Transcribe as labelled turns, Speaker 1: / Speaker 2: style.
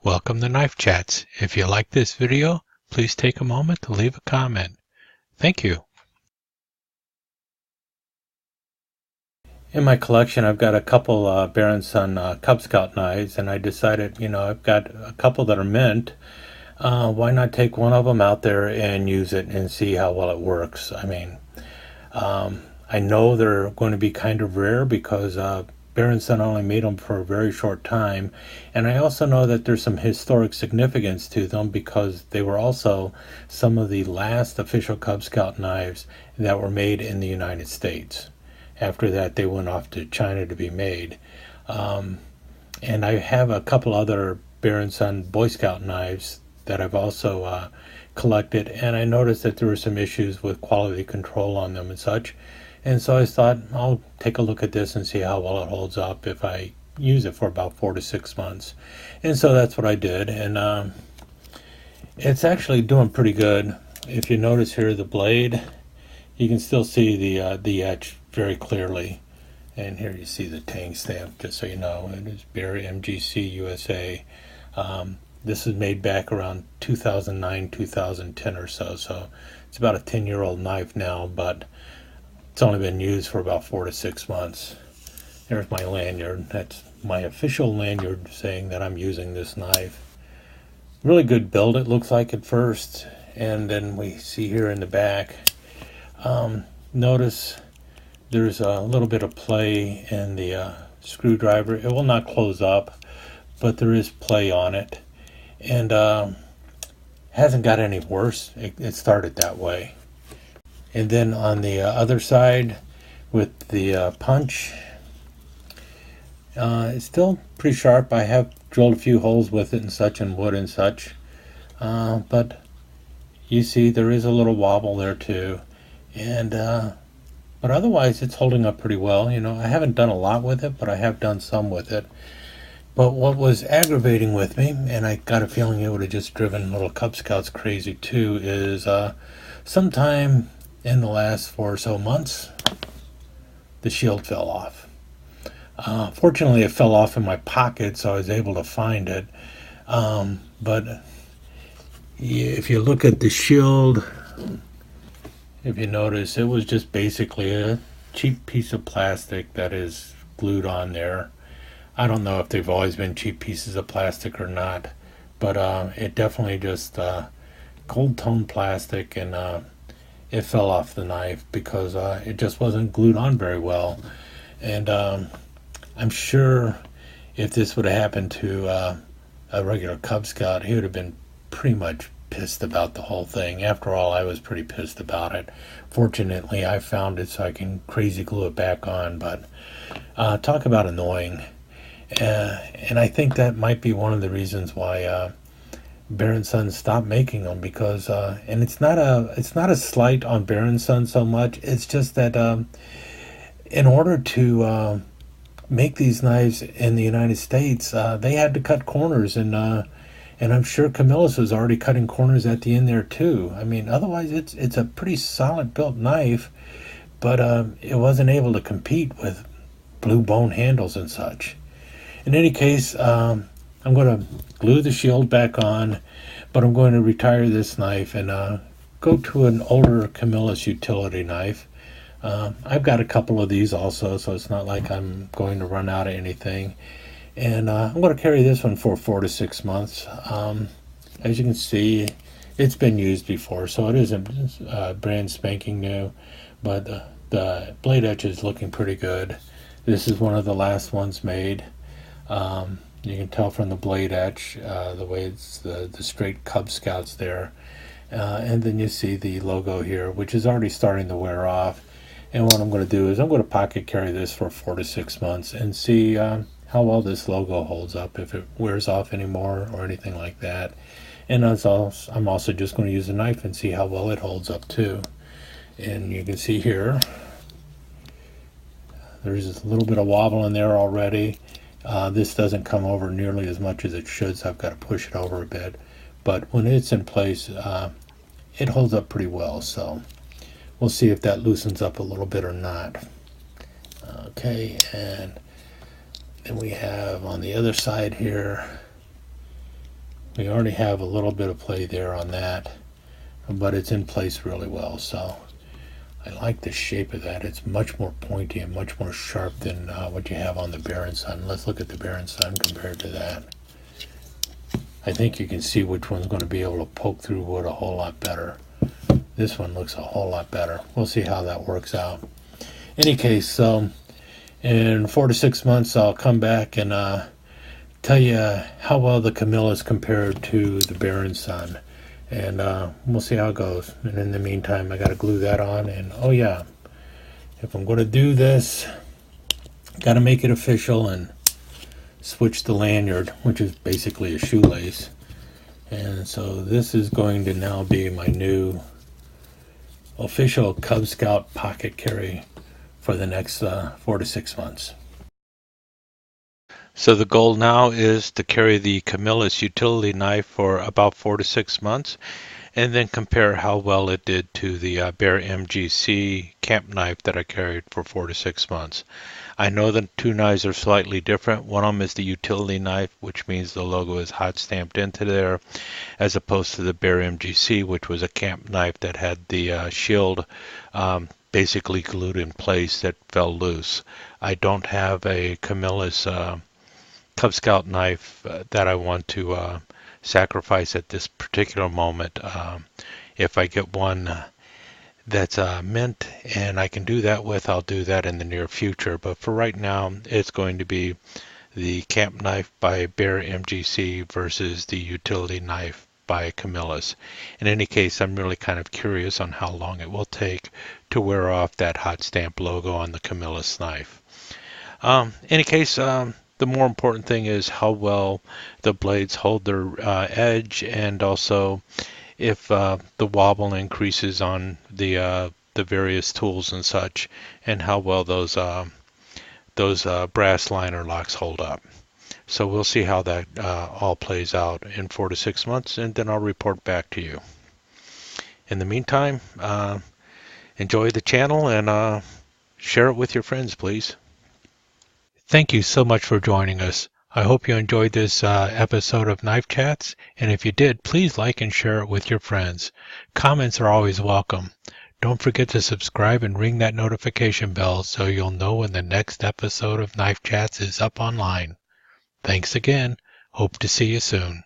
Speaker 1: Welcome to Knife Chats. If you like this video, please take a moment to leave a comment. Thank you. In my collection, I've got a couple Bear & Son Cub Scout knives, and I decided, I've got a couple that are mint. Why not take one of them out there and use it and see how well it works? I know they're going to be kind of rare because Bear & Son only made them for a very short time, and I also know that there's some historic significance to them because they were also some of the last official Cub Scout knives that were made in the United States. After that, they went off to China to be made. And I have a couple other Bear & Son Boy Scout knives that I've also collected, and I noticed that there were some issues with quality control on them and such. And so I thought, I'll take a look at this and see how well it holds up if I use it for about 4 to 6 months. And so that's what I did, and it's actually doing pretty good. If you notice here, the blade, you can still see the edge very clearly. And here you see the tang stamp, just so you know. It is Barry MGC USA. This is made back around 2009, 2010 or so. So it's about a 10-year-old knife now, but it's only been used for about 4 to 6 months. There's my lanyard. That's my official lanyard saying that I'm using this knife. Really good build, it looks like at first. And then we see here in the back, notice there's a little bit of play in the screwdriver. It will not close up, but there is play on it. And hasn't got any worse. It started that way. And then on the other side with the punch, it's still pretty sharp. I have drilled a few holes with it and such, and wood and such. But you see there is a little wobble there too. And but otherwise it's holding up pretty well. I haven't done a lot with it, but I have done some with it. But what was aggravating with me, and I got a feeling it would have just driven little Cub Scouts crazy too, is sometime in the last 4 or so months, the shield fell off. Fortunately, it fell off in my pocket, so I was able to find it. But if you look at the shield, if you notice, it was just basically a cheap piece of plastic that is glued on there. I don't know if they've always been cheap pieces of plastic or not, but it definitely just gold tone plastic, and it fell off the knife because it just wasn't glued on very well. And I'm sure if this would have happened to a regular Cub Scout, he would have been pretty much pissed about the whole thing. After all, I was pretty pissed about it. Fortunately, I found it so I can crazy glue it back on, but talk about annoying. And I think that might be one of the reasons why Bear & Son stopped making them, because and it's not a slight on Bear & Son so much. It's just that in order to make these knives in the United States, they had to cut corners, and I'm sure Camillus was already cutting corners at the end there too. I mean, otherwise it's a pretty solid built knife, but it wasn't able to compete with blue bone handles and such. In any case, I'm going to glue the shield back on, but I'm going to retire this knife and go to an older Camillus utility knife. I've got a couple of these also, so it's not like I'm going to run out of anything. And I'm going to carry this one for 4 to 6 months. As you can see, it's been used before, so it isn't brand spanking new, but the blade edge is looking pretty good. This is one of the last ones made. You can tell from the blade edge, the way it's the straight Cub Scouts there. And then you see the logo here, which is already starting to wear off. And what I'm going to do is I'm going to pocket carry this for 4 to 6 months and see how well this logo holds up, if it wears off anymore or anything like that. And I'm also just going to use a knife and see how well it holds up too. And you can see here, there's a little bit of wobble in there already. This doesn't come over nearly as much as it should, so I've got to push it over a bit. But when it's in place, it holds up pretty well. So we'll see if that loosens up a little bit or not. Okay, and then we have on the other side here, We already have a little bit of play there on that, but it's in place really well. So I like the shape of that. It's much more pointy and much more sharp than what you have on the Baron Sun. Let's look at the Baron Sun compared to that. I think you can see which one's going to be able to poke through wood a whole lot better. This one looks a whole lot better. We'll see how that works out. Any case, in 4 to 6 months, I'll come back and tell you how well the Camillus compared to the Baron Sun. And we'll see how it goes. And in the meantime, I got to glue that on. And oh yeah, if I'm going to do this, got to make it official and switch the lanyard, which is basically a shoelace. And so this is going to now be my new official Cub Scout pocket carry for the next 4 to 6 months. So the goal now is to carry the Camillus utility knife for about 4 to 6 months, and then compare how well it did to the Bear MGC camp knife that I carried for 4 to 6 months. I know the two knives are slightly different. One of them is the utility knife, which means the logo is hot stamped into there, as opposed to the Bear MGC, which was a camp knife that had the shield basically glued in place that fell loose. I don't have a Camillus Cub Scout knife that I want to sacrifice at this particular moment. If I get one that's mint and I can do that with, I'll do that in the near future. But for right now, it's going to be the camp knife by Bear MGC versus the utility knife by Camillus. In any case, I'm really kind of curious on how long it will take to wear off that hot stamp logo on the Camillus knife. Any case, the more important thing is how well the blades hold their edge, and also if the wobble increases on the various tools and such, and how well those brass liner locks hold up. So we'll see how that all plays out in 4 to 6 months, and then I'll report back to you. In the meantime, enjoy the channel and share it with your friends, please. Thank you so much for joining us. I hope you enjoyed this episode of Knife Chats, and if you did, please like and share it with your friends. Comments are always welcome. Don't forget to subscribe and ring that notification bell so you'll know when the next episode of Knife Chats is up online. Thanks again. Hope to see you soon.